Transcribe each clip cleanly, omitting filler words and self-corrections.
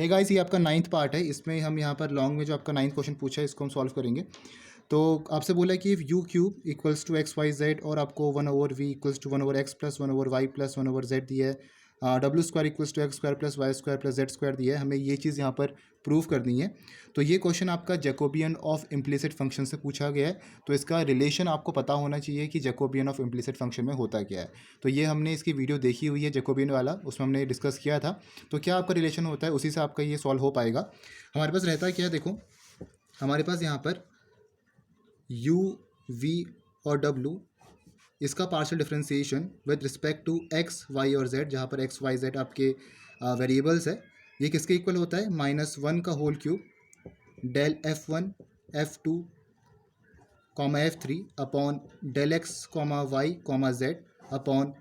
Hey guys, ये आपका 9th part है। इसमें हम यहाँ पर लॉन्ग में जो आपका 9th क्वेश्चन पूछा है इसको हम सॉल्व करेंगे। तो आपसे बोला है कि u cube equals to x Y z और आपको 1/v equals to 1/x plus 1/y plus 1/z दिया है। डब्ल्यू square equals to x square plus y square plus z square दिया है। हमें ये चीज़ यहाँ पर प्रूव करनी है। तो ये क्वेश्चन आपका जैकोबियन ऑफ इम्प्लिसिट फंक्शन से पूछा गया है। तो इसका रिलेशन आपको पता होना चाहिए कि जैकोबियन ऑफ इम्प्लिसिट फंक्शन में होता क्या है। तो ये हमने इसकी वीडियो देखी हुई है जैकोबियन वाला, उसमें हमने डिस्कस किया था। तो क्या आपका रिलेशन होता है उसी से आपका ये सॉल्व हो पाएगा। हमारे पास रहता है क्या, देखो हमारे पास यहाँ पर u v और w इसका partial differentiation with respect to x Y और जेड, जहाँ पर एक्स वाई जेड आपके वेरिएबल्स है, ये किसके इक्वल होता है -1 का whole cube del f1 f2 f3 upon del x Y Z upon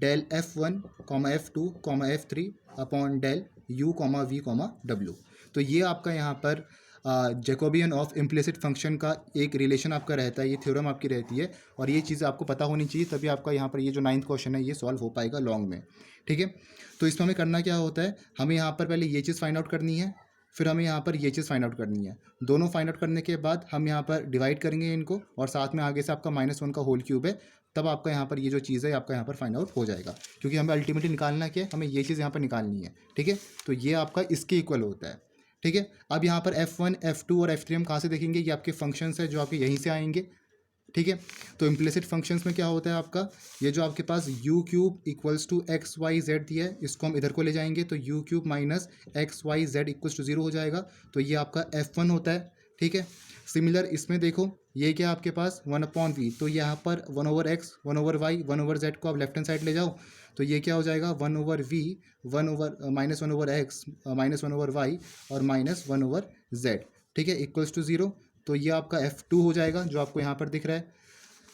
del f1 f2 f3 upon del u v w। तो ये आपका यहाँ पर जैकोबियन ऑफ इम्प्लिसिट फंक्शन का एक रिलेशन आपका रहता है, ये थ्योरम आपकी रहती है। और ये चीज़ आपको पता होनी चाहिए, तभी आपका यहाँ पर ये जो 9th क्वेश्चन है ये सॉल्व हो पाएगा लॉन्ग में। ठीक है, तो इसमें हमें करना क्या होता है, हमें यहाँ पर पहले ये चीज़ फाइंड आउट करनी है, फिर हमें यहाँ पर ये चीज़ फाइंड आउट करनी है। दोनों फाइंड आउट करने के बाद हम यहाँ पर डिवाइड करेंगे इनको, और साथ में आगे से आपका -1 का होल क्यूब है, तब आपका यहाँ पर ये जो चीज़ है आपका यहाँ पर फाइंड आउट हो जाएगा। क्योंकि हमें अल्टीमेटली निकालना क्या है, हमें ये चीज़ यहाँ पर निकालनी है। ठीक है, तो ये आपका इसके इक्वल होता है। ठीक है, अब यहाँ पर f1 f2 और f3 हम कहाँ से देखेंगे, ये आपके फंक्शंस है जो आपके यहीं से आएंगे। ठीक है, तो इम्प्लिसिट फंक्शंस में क्या होता है आपका, ये जो आपके पास u cube equals to x Y z दिया है, इसको हम इधर को ले जाएंगे तो u cube minus x Y z equals to 0 हो जाएगा। तो ये आपका f1 होता है। ठीक है, सिमिलर इसमें देखो ये क्या आपके पास 1/v, तो यहाँ पर 1/x 1/y 1/z को आप लेफ्ट हैंड साइड ले जाओ, तो ये क्या हो जाएगा 1/v -1/x -1/y और -1/z। ठीक है, इक्वल्स टू 0। तो ये आपका f2 हो जाएगा जो आपको यहाँ पर दिख रहा है।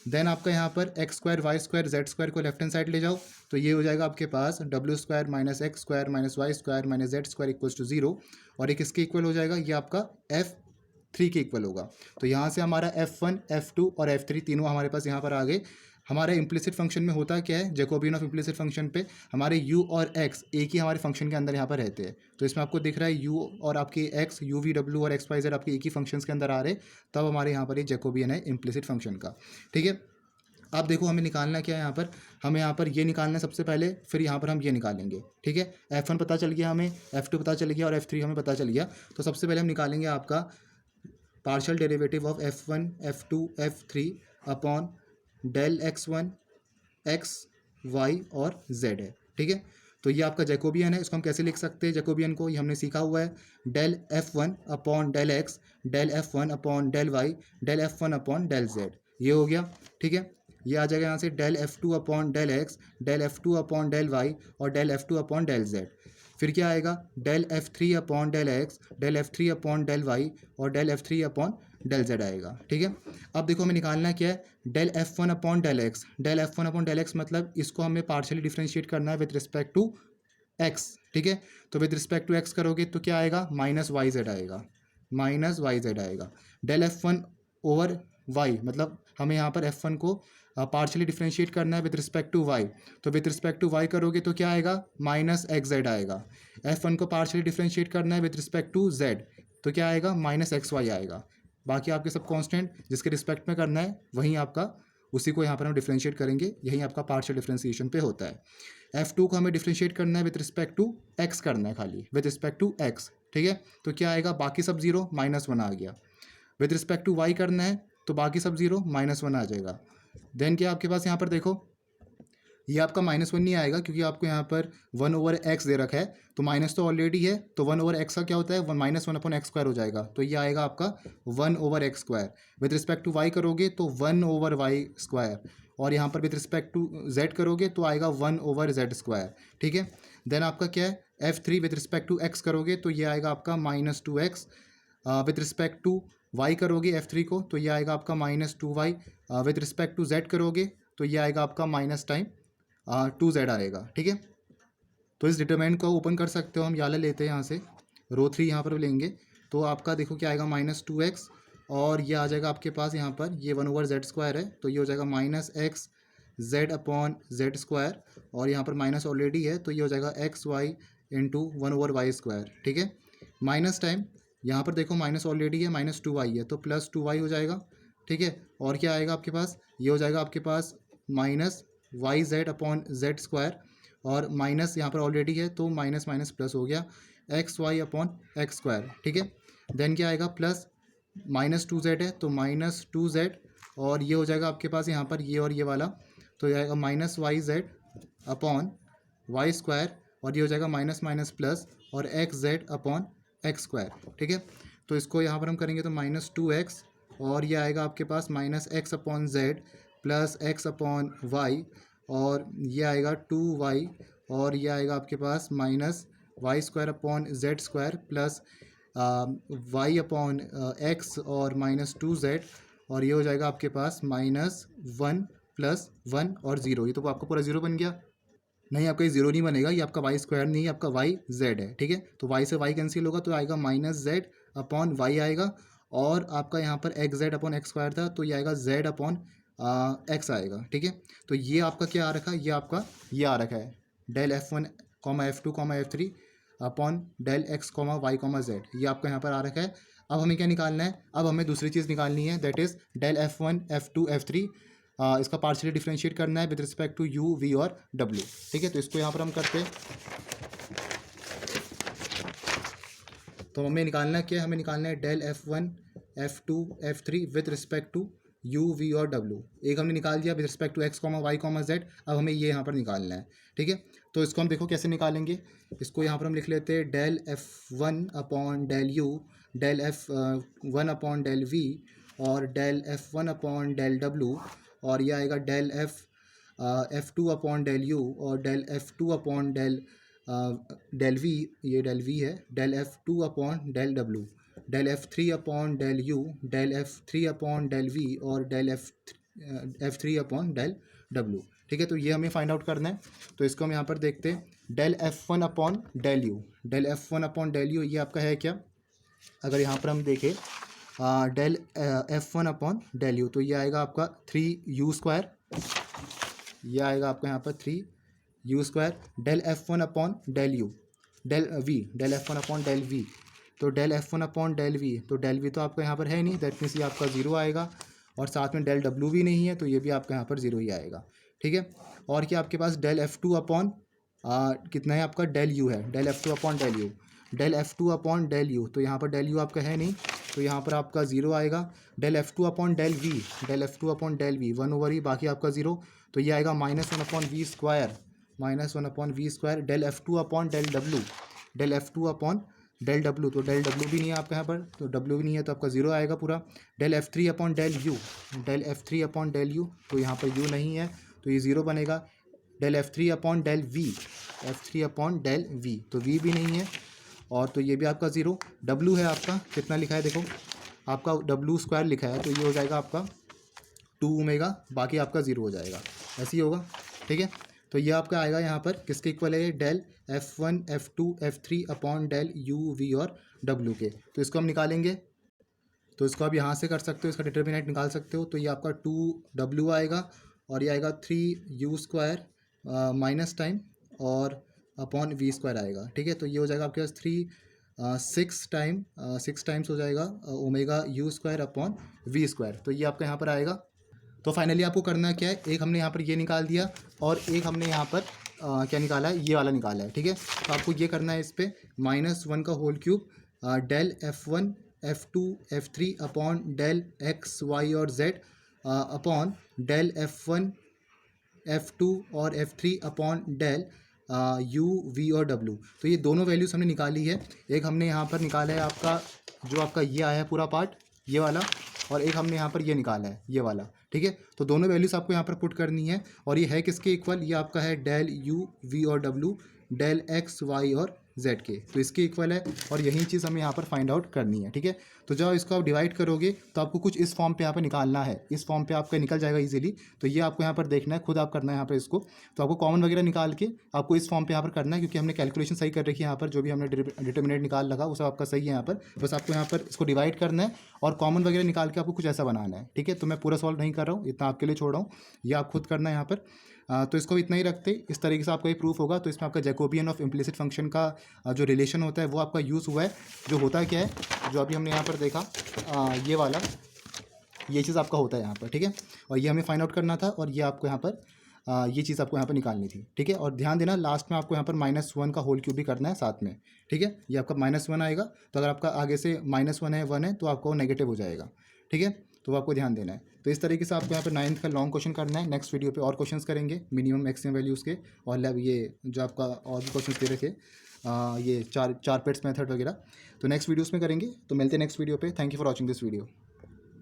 देन आपका यहाँ पर x square y square z square को लेफ्ट हैंड साइड ले जाओ, तो ये हो जाएगा आपके पास डब्ल्यू square minus x square minus y square minus z square equals to 0। और एक इसके इक्वल हो जाएगा, ये आपका f3 के इक्वल होगा। तो यहाँ से हमारा f1 f2 और f3 तीनों हमारे पास यहाँ पर आ गए। हमारे इम्प्लिसिट फंक्शन में होता क्या है, जैकोबियन ऑफ इम्प्लिसिट फंक्शन पे हमारे u और x एक ही हमारे फंक्शन के अंदर यहाँ पर रहते हैं। तो इसमें आपको दिख रहा है u और आपके x u v w और x y z आपके एक ही फंक्शंस के अंदर आ रहे हैं, तब हमारे यहाँ पर ये जैकोबियन है इम्प्लिसिट फंक्शन का। ठीक है, अब देखो हमें निकालना क्या है, यहाँ पर हमें यहाँ पर ये निकालना है सबसे पहले, फिर यहाँ पर हम ये निकालेंगे। ठीक है, f1 पता चल गया हमें, f2 पता चल गया और f3 हमें पता चल गया। तो सबसे पहले हम निकालेंगे आपका partial derivative of f1 f2 f3 upon del x1 x y और z है। ठीक है, तो ये आपका जैकोबियन है। इसको हम कैसे लिख सकते हैं जैकोबियन को, ये हमने सीखा हुआ है, del f1 upon del x del f1 upon del y del f1 upon del z, ये हो गया। ठीक है, ये आ जाएगा यहाँ से del f2 upon del x del f2 upon del y और del f2 upon del z। फिर क्या आएगा del f3 upon del x del f3 upon del y और del f3 upon del z आएगा। ठीक है, अब देखो हमें निकालना क्या है, del f1 upon del x del f1 upon del x, मतलब इसको हमें पार्शियली डिफ्रेंशिएट करना है विद रिस्पेक्ट टू x। ठीक है, तो विद रिस्पेक्ट टू x करोगे तो क्या आएगा -yz आएगा, -yz आएगा। डेल f1 ओवर y, मतलब हमें यहाँ पर f1 को पार्शियली डिफ्रेंशिएट करना है विद रिस्पेक्ट टू y, तो विद रिस्पेक्ट टू y करोगे तो क्या आएगा -xz आएगा। f1 को पार्शियली डिफ्रेंशिएट करना है विद रिस्पेक्ट टू z, तो क्या आएगा -xy आएगा। बाकी आपके सब कांस्टेंट जिसके रिस्पेक्ट में करना है वहीं आपका उसी को यहाँ पर हम डिफ्रेंशिएट करेंगे, यही आपका पार्शियल डिफ्रेंशिएशन पे होता है। f2 को हमें डिफ्रेंशिएट करना है विद रिस्पेक्ट टू x करना है, खाली विद रिस्पेक्ट टू x। ठीक है, तो क्या आएगा बाकी सब 0 -1 आ गया। विद रिस्पेक्ट टू y करना है तो बाकी सब 0 -1 आ जाएगा। देन क्या आपके पास यहाँ पर देखो, ये आपका -1 नहीं आएगा क्योंकि आपको यहाँ पर 1/x दे रखा है, तो माइनस तो ऑलरेडी है, तो 1/x का क्या होता है -1 अपॉन एक्स स्क्वायर हो जाएगा, तो ये आएगा आपका 1/x square. With respect to y करोगे तो 1/y स्क्वायर, और यहाँ पर विद रिस्पेक्ट टू z करोगे तो आएगा 1/z स्क्वायर। ठीक है, देन आपका क्या है f3 with respect to x करोगे तो ये आएगा आपका -2x। With respect to y करोगे f3 को तो ये आएगा आपका -2y। With respect to z करोगे तो ये आएगा आपका -2z आएगा। ठीक है, तो इस डिटरमिनेंट को ओपन कर सकते हो, हम याला लेते हैं यहाँ से, रो 3 यहाँ पर लेंगे, तो आपका देखो क्या आएगा -2x, और ये आ जाएगा आपके पास यहाँ पर ये 1/z स्क्वायर है, तो ये हो जाएगा -x z upon z square, और यहाँ पर माइनस ऑलरेडी है तो ये हो जाएगा xy इंटू 1/y स्क्वायर। ठीक है, माइनस टाइम यहाँ पर देखो माइनस ऑलरेडी है, माइनस 2y है तो प्लस 2y हो जाएगा, ठीक है। और क्या आएगा आपके पास, ये हो जाएगा आपके पास minus y Z upon z square, और माइनस यहाँ पर ऑलरेडी है तो माइनस माइनस प्लस हो गया x y upon x square, ठीक है। देन क्या आएगा प्लस माइनस 2z है तो माइनस 2z, और ये हो जाएगा आपके पास यहाँ पर ये और ये वाला, तो ये आएगा minus y Z upon y square, और ये हो जाएगा माइनस माइनस प्लस और x z upon x square, ठीक है। तो इसको यहाँ पर हम करेंगे तो माइनस 2x, और ये आएगा आपके पास minus x upon z plus x upon y, और ये आएगा 2y, और ये आएगा आपके पास minus y square upon z square plus y upon x और माइनस 2z, और ये हो जाएगा आपके पास माइनस 1 प्लस 1 और 0। ये तो आपका पूरा 0 बन गया। नहीं, आपका ये 0 नहीं बनेगा, ये आपका वाई स्क्वायर नहीं है, आपका वाई जेड है, ठीक है। तो वाई से वाई कैंसिल होगा तो आएगा माइनस जेड अपॉन वाई आएगा, और आपका यहाँ पर x z upon x square था तो ये आएगा जेड अपॉन एक्स आएगा, ठीक है। तो ये आपका क्या आ रखा है, ये आपका ये आ रखा है del F1 F2 F3 upon del x Y z, ये आपका यहाँ पर आ रखा है। अब हमें क्या निकालना है, अब हमें दूसरी चीज़ निकालनी है, that is del F1 F2 F3, इसका पार्शियली डिफरेंशिएट करना है with respect to u v और डब्ल्यू, ठीक है। तो इसको यहाँ पर हम करते हैं, तो हमें निकालना क्या है, हमें निकालना है del F1 F2 F3 with respect to u v और डब्ल्यू। एक हमने निकाल दिया with respect to x Y z, अब हमें ये यहाँ पर निकालना है, ठीक है। तो इसको हम देखो कैसे निकालेंगे, इसको यहाँ पर हम लिख लेते हैं del F1 upon del u, del F1 upon del v, और डेल F1 अपॉन डेल डब्ल्यू, और ये आएगा del F2 upon del u, और del F2 upon del v, ये डेल वी है, del F2 upon del W, del F3 upon del u, del F3 upon del v, और del F3 upon del डब्ल्यू, ठीक है। तो ये हमें फाइंड आउट करना है, तो इसको हम यहाँ पर देखते हैं del F1 upon del u, del F1 upon del u ये आपका है क्या, अगर यहाँ पर हम देखें del F1 upon del u, तो ये आएगा आपका 3u स्क्वायर, ये आएगा आपका यहाँ पर 3u square, del F1 upon del u, del we, del F1 upon del v, तो del F1 upon del v, तो डेल वी तो आपका यहाँ पर है नहीं, दैट मीन्स ये आपका 0 आएगा, और साथ में डेल डब्ल्यू भी नहीं है तो ये भी आपका यहाँ पर 0 ही आएगा, ठीक है। और क्या आपके पास डेल F2 अपॉन कितना है आपका डेल यू है, del F2 upon del u, del F2 upon del u, तो यहाँ पर डेल यू आपका है नहीं तो यहाँ पर आपका 0 आएगा, del F2 upon del we, del F2 upon del V 1 over ही, बाकी आपका 0, तो ये आएगा minus 1 upon we square, minus 1 upon we square, del F2 upon del W, del F2 upon del W, तो डेल डब्ल्यू भी नहीं है आपका यहाँ पर, तो डब्ल्यू भी नहीं है तो आपका 0 आएगा पूरा, del F3 upon del u, del F3 upon del u, तो यहाँ पर यू नहीं है तो ये 0 बनेगा, del F3 upon del v, F3 upon del v, तो वी भी नहीं है, और तो ये भी आपका 0, डब्ल्यू है आपका कितना लिखा है देखो, आपका डब्ल्यू स्क्वायर लिखा है तो ये हो जाएगा आपका 2 ओमेगा, बाकी आपका 0 हो जाएगा, ऐसे ही होगा, ठीक है। तो ये आपका आएगा यहाँ पर किसके इक्वल है, del F1 F2 F3 upon del u v और डब्ल्यू के, तो इसको हम निकालेंगे, तो इसको आप यहाँ से कर सकते हो, इसका डिटर्मिनेंट निकाल सकते हो, तो ये आपका 2w आएगा, और ये आएगा 3u स्क्वायर माइनस टाइम और अपॉन वी स्क्वायर आएगा, ठीक है। तो ये हो जाएगा आपके पास 6 टाइम्स हो जाएगा omega u square upon we square, तो ये आपका यहाँ पर आएगा। तो फाइनली आपको करना क्या है, एक हमने यहाँ पर ये निकाल दिया, और एक हमने यहाँ पर क्या निकाला है, ये वाला निकाला है, ठीक है। तो आपको ये करना है इस पर -1 का whole cube del F1 F2 F3 upon del x Y और z upon del F1 F2 और F3 upon del u v और डब्ल्यू, तो ये दोनों वैल्यूज़ हमने निकाली है। एक हमने यहाँ पर निकाला है आपका जो आपका ये आया है पूरा पार्ट ये वाला, और एक हमने यहाँ पर ये निकाला है ये वाला, ठीक है। तो दोनों वैल्यूज़ आपको यहाँ पर पुट करनी है, और ये है किसके इक्वल, ये आपका है डेल यू वी और डब्ल्यू, डेल एक्स वाई और जेड के, तो इसके इक्वल है, और यही चीज़ हमें यहाँ पर फाइंड आउट करनी है, ठीक है। तो जब इसको आप डिवाइड करोगे तो आपको कुछ इस फॉर्म पे यहाँ पर निकालना है, इस फॉर्म पे आपका निकल जाएगा इजीली, तो ये आपको यहाँ पर देखना है, खुद आप करना है यहाँ पर इसको, तो आपको कॉमन वगैरह निकाल के आपको इस फॉर्म पे यहाँ पर करना है, क्योंकि हमने कैलकुलेशन सही कर रखी है यहाँ पर, जो भी हमने डिटर्मिनेंट निकाल लगा वो सब आपका सही है यहाँ पर, बस आपको यहाँ पर इसको डिवाइड करना है और कॉमन वगैरह निकाल के आपको कुछ ऐसा बनाना है, ठीक है। तो मैं पूरा सॉल्व नहीं कर रहा हूँ, इतना आपके लिए छोड़ रहा हूँ, ये आप खुद करना है यहाँ पर। तो इसको इतना ही रखते, इस तरीके से आपका ये प्रूफ होगा। तो इसमें आपका जैकोबियन ऑफ इम्प्लिसिट फंक्शन का जो रिलेशन होता है वो आपका यूज़ हुआ है। जो होता क्या है, जो अभी हमने यहाँ पर देखा, ये वाला, ये चीज़ आपका होता है यहाँ पर, ठीक है। और ये हमें फाइंड आउट करना था, और ये आपको यहाँ पर ये चीज़ आपको यहाँ पर निकालनी थी, ठीक है। और ध्यान देना, लास्ट में आपको यहाँ पर -1 का होल क्यूब भी करना है साथ में, ठीक है। ये आपका -1 आएगा, तो अगर आपका आगे से -1 है, 1 है, तो आपका वो नेगेटिव हो जाएगा, ठीक है। तो वो आपको ध्यान देना है। तो इस तरीके से आपको यहाँ पर 9th का लॉन्ग क्वेश्चन करना है। नेक्स्ट वीडियो पे और क्वेश्चंस करेंगे मिनिमम मैक्सिमम वैल्यूज़ के, और लैब ये जो आपका और भी क्वेश्चंस दे रखे, ये चार पेट्स मेथड वगैरह, तो नेक्स्ट वीडियोस में करेंगे। तो मिलते हैं नेक्स्ट वीडियो पे। Thank you for watching this video.